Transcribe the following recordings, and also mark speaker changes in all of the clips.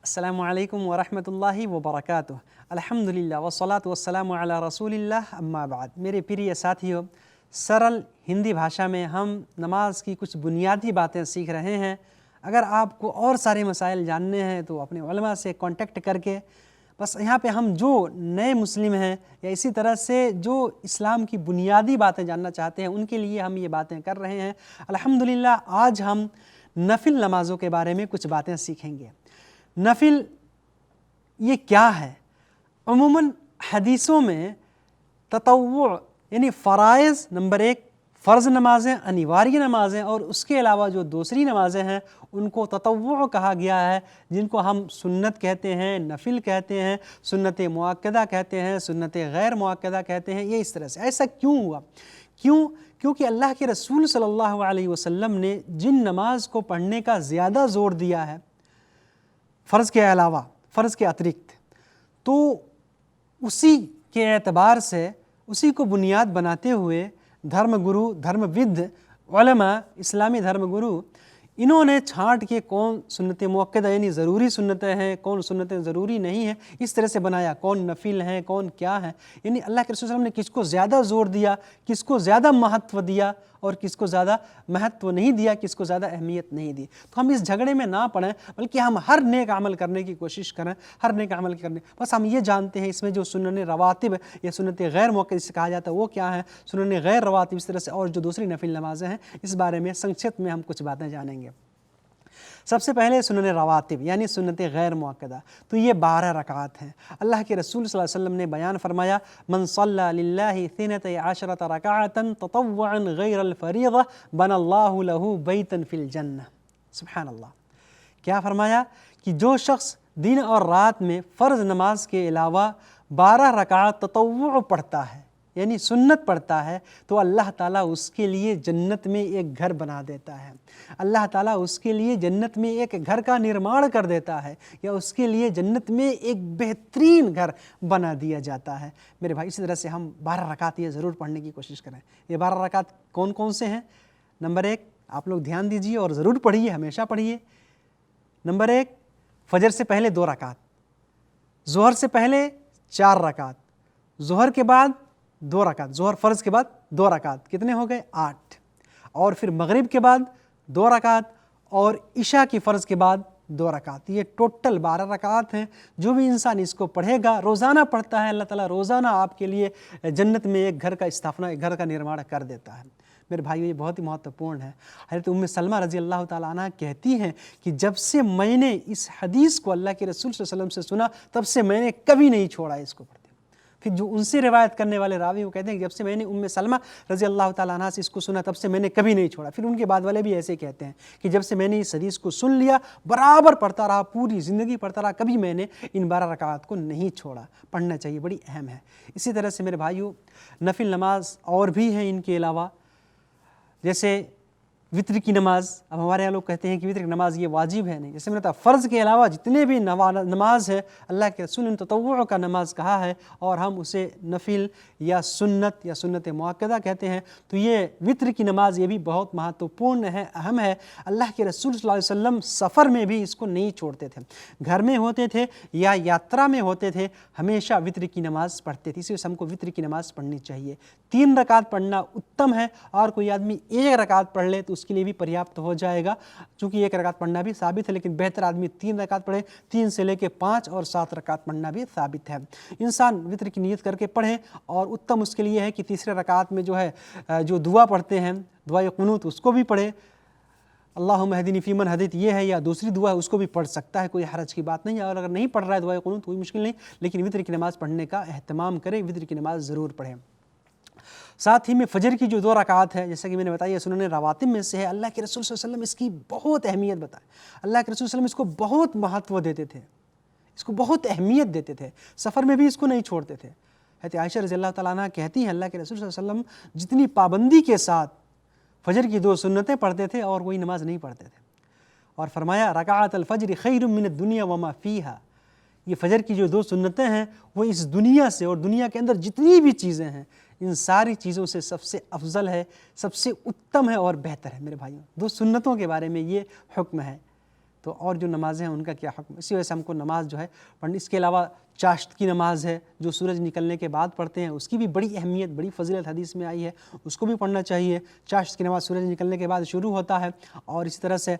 Speaker 1: अस्सलामु अलैकुम वरहमतुल्लाहि वबरकातुह। अल्हम्दुलिल्लाह वस्सलातु वस्सलामु अला रसूलिल्लाह अम्मा बाद। मेरे प्रिय साथियों, सरल हिंदी भाषा में हम नमाज की कुछ बुनियादी बातें सीख रहे हैं। अगर आपको और सारे मसाइल जानने हैं तो अपने उलमा से कांटेक्ट करके, बस यहाँ पे हम जो नए मुस्लिम हैं या इसी तरह से जो इस्लाम की बुनियादी बातें जानना चाहते हैं उनके लिए हम ये बातें कर रहे हैं। अल्हम्दुलिल्लाह आज हम नफिल नमाज़ों के बारे में कुछ बातें सीखेंगे। नफिल ये क्या है? अमूमन हदीसों में ततव्वु यानी फ़राइज़ नंबर एक फ़र्ज़ नमाज़ें, अनिवार्य नमाज़ें, और उसके अलावा जो दूसरी नमाज़ें हैं उनको ततव्वु कहा गया है, जिनको हम सुन्नत कहते हैं, नफिल कहते हैं, सुन्नत मुअक्कदा कहते हैं, सुन्नत गैर मुअक्कदा कहते हैं। ये इस तरह से। ऐसा क्यों हुआ? क्योंकि अल्लाह के रसूल सल्लल्लाहु अलैहि वसल्लम ने जिन नमाज को पढ़ने का ज़्यादा ज़ोर दिया है फ़र्ज़ के अलावा, फ़र्ज़ के अतिरिक्त, तो उसी के एतबार से, उसी को बुनियाद बनाते हुए धर्मगुरु, धर्मविद, उलमा, इस्लामी धर्मगुरु, इन्होंने छांट के कौन सुन्नत मुअक्कदा यानी ज़रूरी सुन्नतें हैं, कौन सुन्नतें ज़रूरी नहीं हैं, इस तरह से बनाया। कौन नफिल हैं, कौन क्या है, यानी अल्लाह के रसूल सल्लल्लाहु अलैहि वसल्लम ने किसको ज़्यादा ज़ोर दिया, किसको ज़्यादा महत्व दिया और किसको ज़्यादा महत्व नहीं दिया, किसको ज़्यादा अहमियत नहीं दी। तो हम इस झगड़े में ना पड़ें, बल्कि हम हर नेक अमल करने की कोशिश करें, हर नेक अमल करने। बस हम ये जानते हैं इसमें जो सुनन रवातिब या सुन्नत गैर मुअक्कदा जिसे कहा जाता है वो क्या है, सुनन गैर रवातिब इस तरह से, और जो दूसरी नफिल नमाज़ें हैं इस बारे में संक्षिप्त में हम कुछ बातें जानेंगे। सबसे पहले सुनन रवातिब यानी सुन्नत गैर मुअक्कदा, तो ये 12 रकात हैं। अल्लाह के रसूल सल्लल्लाहु अलैहि वसल्लम ने बयान फरमाया, मन सल्ला लिल्लाहि थिनतै अशरत रकाअतन ततव्वुअन गैरल फरीज़ा बनल्लाहु लहू बैतन फिल जन्नह। सुभान अल्लाह। क्या फरमाया कि जो शख्स दिन और रात में फ़र्ज़ नमाज के अलावा 12 रकात ततव्वु पढ़ता है यानी सुन्नत पढ़ता है, तो अल्लाह ताला उसके लिए जन्नत में एक घर बना देता है। अल्लाह ताला उसके लिए जन्नत में एक घर का निर्माण कर देता है, या उसके लिए जन्नत में एक बेहतरीन घर बना दिया जाता है। मेरे भाई, इसी तरह से हम 12 रकात ये ज़रूर पढ़ने की कोशिश करें। ये 12 रकात कौन कौन से हैं? नंबर एक, आप लोग ध्यान दीजिए और ज़रूर पढ़िए, हमेशा पढ़िए। नंबर एक, फजर से पहले 2 रकात, ज़ोहर से पहले 4 रकात, ज़ोहर के बाद 2 रकात, ज़ोहर फ़र्ज़ के बाद 2 रकात, कितने हो गए? 8। और फिर मगरिब के बाद 2 रकात और इशा की फ़र्ज़ के बाद 2 रकात। ये टोटल 12 रकात हैं। जो भी इंसान इसको पढ़ेगा, रोज़ाना पढ़ता है, अल्लाह ताला रोज़ाना आपके लिए जन्नत में एक घर का स्थापना, एक घर का निर्माण कर देता है। मेरे भाइयों, ये बहुत ही महत्वपूर्ण है। हज़रत उम्मे सलमा रज़ी अल्लाह ताला अन्हा कहती हैं कि जब से मैंने इस हदीस को अल्लाह के रसूल सल्लल्लाहु अलैहि वसल्लम से सुना, तब से मैंने कभी नहीं छोड़ा इसको पढ़ते। फिर जो उनसे रिवायत करने वाले रावी वो कहते हैं कि जब से मैंने उम्मे सलमा रज़ी अल्लाह ताला अन्हा से इसको सुना, तब से मैंने कभी नहीं छोड़ा। फिर उनके बाद वाले भी ऐसे कहते हैं कि जब से मैंने इस हदीस को सुन लिया, बराबर पढ़ता रहा, पूरी ज़िंदगी पढ़ता रहा, कभी मैंने इन 12 रकात को नहीं छोड़ा। पढ़ना चाहिए, बड़ी अहम है। इसी तरह से मेरे भाइयों, नफिल नमाज और भी हैं इनके अलावा, जैसे वित्र की नमाज। अब हमारे यहाँ लोग कहते हैं कि वित्र की नमाज ये वाजिब है, नहीं। जैसे मैंने कहा, फ़र्ज़ के अलावा जितने भी नमाज है, अल्लाह के रसूल ने ततव्वु का नमाज कहा है और हम उसे नफिल या सुन्नत मुअक्कदा कहते हैं। तो ये वित्र की नमाज ये भी बहुत महत्वपूर्ण है, अहम है। अल्लाह के रसूल सल्लल्लाहु अलैहि वसल्लम सफ़र में भी इसको नहीं छोड़ते थे। घर में होते थे या यात्रा में होते थे, हमेशा वित्र की नमाज पढ़ते थे। इसी वजह से हमको वित्र की नमाज पढ़नी चाहिए। 3 रकात पढ़ना उत्तम है, और कोई आदमी 1 रकात पढ़ ले तो उसके लिए भी पर्याप्त हो जाएगा। चूँकि 1 रकात पढ़ना भी साबित है, लेकिन बेहतर आदमी 3 रकात पढ़े। 3 से लेके 5 और 7 रकात पढ़ना भी साबित है। इंसान वित्र की नीयत करके पढ़े, और उत्तम उसके लिए है कि तीसरे रकात में जो है जो दुआ पढ़ते हैं, दुआ कुनूत, उसको भी पढ़े। अल्लाहुम्मा हदीनी फ़ीमन हदैत ये है, या दूसरी दुआ है उसको भी पढ़ सकता है, कोई हरज की बात नहीं है। और अगर नहीं पढ़ रहा है दुआ कुनूत, कोई मुश्किल नहीं, लेकिन वित्र की नमाज़ पढ़ने का एहतमाम करें, वित्र की नमाज़ ज़रूर पढ़ें। साथ ही में फ़जर की जो 2 रकात है, जैसा कि मैंने बताया, सुनन रवातिब में से है। अल्लाह के रसूल सल्लल्लाहु अलैहि वसल्लम इसकी बहुत अहमियत बताए। अल्लाह के रसूल सल्लल्लाहु अलैहि वसल्लम इसको बहुत महत्व देते थे, इसको बहुत अहमियत देते थे। सफ़र में भी इसको नहीं छोड़ते थे। हज़रत आयशा रज़ी अल्लाह ताला अन्हा कहती हैं, अल्लाह के रसूल सल्लल्लाहु अलैहि वसल्लम जितनी पाबंदी के साथ फ़जर की 2 सुन्नतें पढ़ते थे और कोई नमाज नहीं पढ़ते थे। और फरमाया, रकाअतल फ़ज्र खैरुम मिनद दुनिया वमा फ़ीहा। ये फ़जर की जो 2 सुन्नतें हैं वो इस दुनिया से और दुनिया के अंदर जितनी भी चीज़ें हैं, इन सारी चीज़ों से सबसे अफजल है, सबसे उत्तम है और बेहतर है। मेरे भाइयों, 2 सुन्नतों के बारे में ये हुक्म है। تو اور جو نمازیں ہیں ان کا کیا حکم. اسی وجہ سے ہم کو نماز جو ہے پڑھنی. اس کے علاوہ چاشت کی نماز ہے جو سورج نکلنے کے بعد پڑھتے ہیں, اس کی بھی بڑی اہمیت, بڑی فضیلت حدیث میں آئی ہے, اس کو بھی پڑھنا چاہیے. چاشت کی نماز سورج نکلنے کے بعد شروع ہوتا ہے, اور اسی طرح سے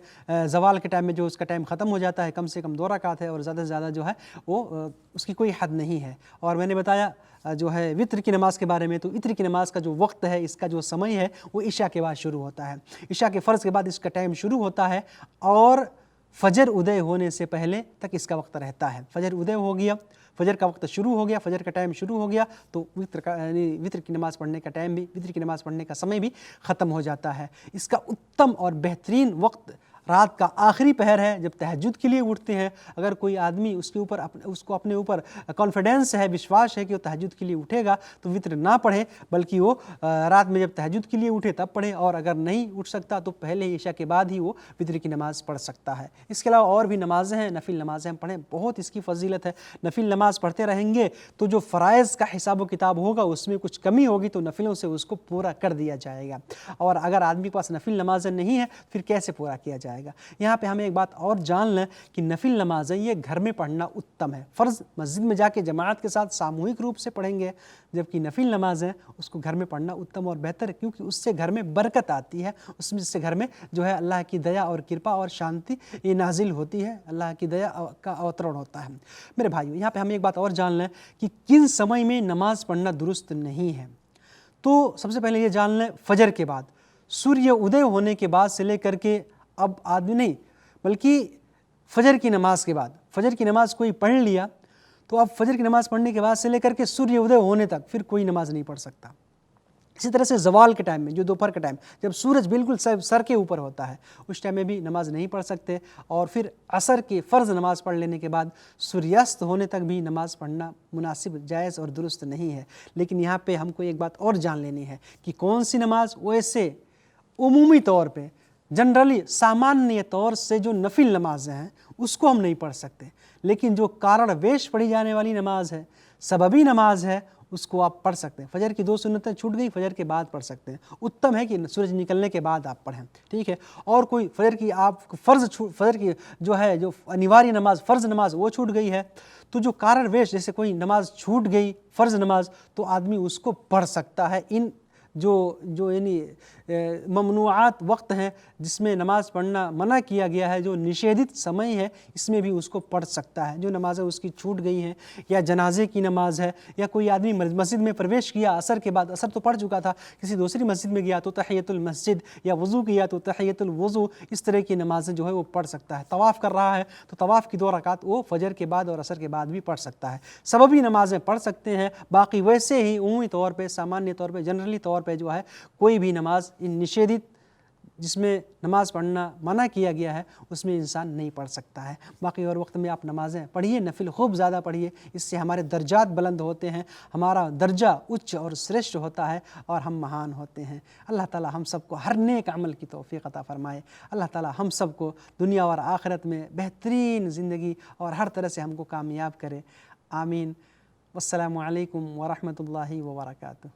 Speaker 1: زوال کے ٹائم میں جو اس کا ٹائم ختم ہو جاتا ہے, کم سے کم 2 رکعت ہے, اور زیادہ سے زیادہ جو ہے وہ اس کی کوئی حد نہیں ہے. اور میں نے بتایا جو ہے وطر کی نماز کے بارے میں, تو وطر کی نماز کا جو وقت ہے, اس کا جو سمے ہے, وہ عشاء کے بعد شروع ہوتا ہے. عشاء کے فرض کے بعد اس کا ٹائم شروع ہوتا ہے, اور فجر ادے ہونے سے پہلے تک اس کا وقت رہتا ہے. فجر ادے ہو گیا, فجر کا وقت شروع ہو گیا, فجر کا ٹائم شروع ہو گیا, تو وطر کی نماز پڑھنے کا ٹائم بھی, وطر کی نماز پڑھنے کا سمے بھی ختم ہو جاتا ہے. اس کا اتم اور بہترین وقت رات کا آخری پہر ہے, جب تہجد کے لیے اٹھتے ہیں. اگر کوئی آدمی اس کو اپنے اوپر کانفیڈنس ہے, وشواس ہے کہ وہ تہجد کے لیے اٹھے گا, تو وطر نہ پڑھے, بلکہ وہ رات میں جب تہجد کے لیے اٹھے تب پڑھے, اور اگر نہیں اٹھ سکتا تو پہلے عشاء کے بعد ہی وہ وطر کی نماز پڑھ سکتا ہے. اس کے علاوہ اور بھی نمازیں ہیں, نفل نمازیں پڑھیں, بہت اس کی فضیلت ہے. نفل نماز پڑھتے رہیں گے تو جو فرائض کا حساب و کتاب ہوگا اس میں کچھ کمی ہوگی تو نفلوں سے اس کو پورا کر دیا جائے گا. اور اگر آدمی کے پاس نفل نمازیں نہیں ہیں پھر کیسے پورا کیا جائے گا. یہاں پہ ہمیں ایک بات اور جان لیں کہ نفل نمازیں یہ گھر میں پڑھنا اتم ہے. فرض مسجد میں جا کے جماعت کے ساتھ ساموہک روپ سے پڑھیں گے, جبکہ نفل نمازیں اس کو گھر میں پڑھنا اتم اور بہتر ہے, کیونکہ اس سے گھر میں برکت آتی ہے, اس میں سے گھر میں جو ہے اللہ کی دیا اور کرپا اور شانتی یہ نازل ہوتی ہے, اللہ کی دیا کا اوترن ہوتا ہے. میرے بھائیو, یہاں پہ ہم ایک بات اور جان لیں کہ کن سمے میں نماز پڑھنا درست نہیں ہے. تو سب سے پہلے یہ جان لیں, فجر کے بعد, سوریہ ادے ہونے کے بعد سے لے کر کے, اب آدمی نہیں بلکہ فجر کی نماز کے بعد, فجر کی نماز کوئی پڑھ لیا تو اب فجر کی نماز پڑھنے کے بعد سے لے کر کے سوریہ ادے ہونے تک پھر کوئی نماز نہیں پڑھ سکتا. اسی طرح سے زوال کے ٹائم میں, جو دوپہر کا ٹائم, جب سورج بالکل سر کے اوپر ہوتا ہے, اس ٹائم میں بھی نماز نہیں پڑھ سکتے. اور پھر عصر کی فرض نماز پڑھ لینے کے بعد سوریاست ہونے تک بھی نماز پڑھنا مناسب, جائز اور درست نہیں ہے. لیکن یہاں پہ ہم کو ایک بات اور جان لینی ہے کہ کون سی نماز ویسے عمومی طور پہ, جنرلی سامانیہ طور سے جو نفل نمازیں ہیں اس کو ہم نہیں پڑھ سکتے, لیکن جو کارن ویش پڑھی جانے والی نماز ہے, سببی نماز ہے, اس کو آپ پڑھ سکتے ہیں. فجر کی 2 سنتیں چھوٹ گئی, فجر کے بعد پڑھ سکتے ہیں. اتم ہے کہ سورج نکلنے کے بعد آپ پڑھیں, ٹھیک ہے. اور کوئی فجر کی آپ فجر کی جو ہے جو انیواریہ نماز, فرض نماز وہ چھوٹ گئی ہے, تو جو کارن ویش جیسے کوئی نماز چھوٹ گئی فرض نماز, تو آدمی اس کو پڑھ سکتا ہے. ان جو یعنی ممنوعات وقت ہیں جس میں نماز پڑھنا منع کیا گیا ہے, جو نشیدت سمے ہے, اس میں بھی اس کو پڑھ سکتا ہے. جو نمازیں اس کی چھوٹ گئی ہیں, یا جنازے کی نماز ہے, یا کوئی آدمی مسجد میں پرویش کیا عصر کے بعد, عصر تو پڑھ چکا تھا, کسی دوسری مسجد میں گیا تو تحیۃ المسجد, یا وضو کیا تو تحیۃ الوضو, اس طرح کی نمازیں جو ہے وہ پڑھ سکتا ہے. طواف کر رہا ہے تو طواف کی 2 رکعت وہ فجر کے بعد اور عصر کے بعد بھی پڑھ سکتا ہے. سببی نمازیں پڑھ سکتے ہیں. باقی ویسے ہی عمومی طور پہ, سامانیہ طور پہ, جنرلی طور پہ جو ہے کوئی بھی نماز ان نشیدت جس میں نماز پڑھنا منع کیا گیا ہے اس میں انسان نہیں پڑھ سکتا ہے. باقی اور وقت میں آپ نمازیں پڑھیے, نفل خوب زیادہ پڑھیے, اس سے ہمارے درجات بلند ہوتے ہیں, ہمارا درجہ اچ اور سرشٹ ہوتا ہے, اور ہم مہان ہوتے ہیں. اللہ تعالی ہم سب کو ہر نیک عمل کی توفیق عطا فرمائے. اللہ تعالی ہم سب کو دنیا اور آخرت میں بہترین زندگی اور ہر طرح سے ہم کو کامیاب کرے. آمین. والسلام علیکم ورحمۃ اللہ وبرکاتہ.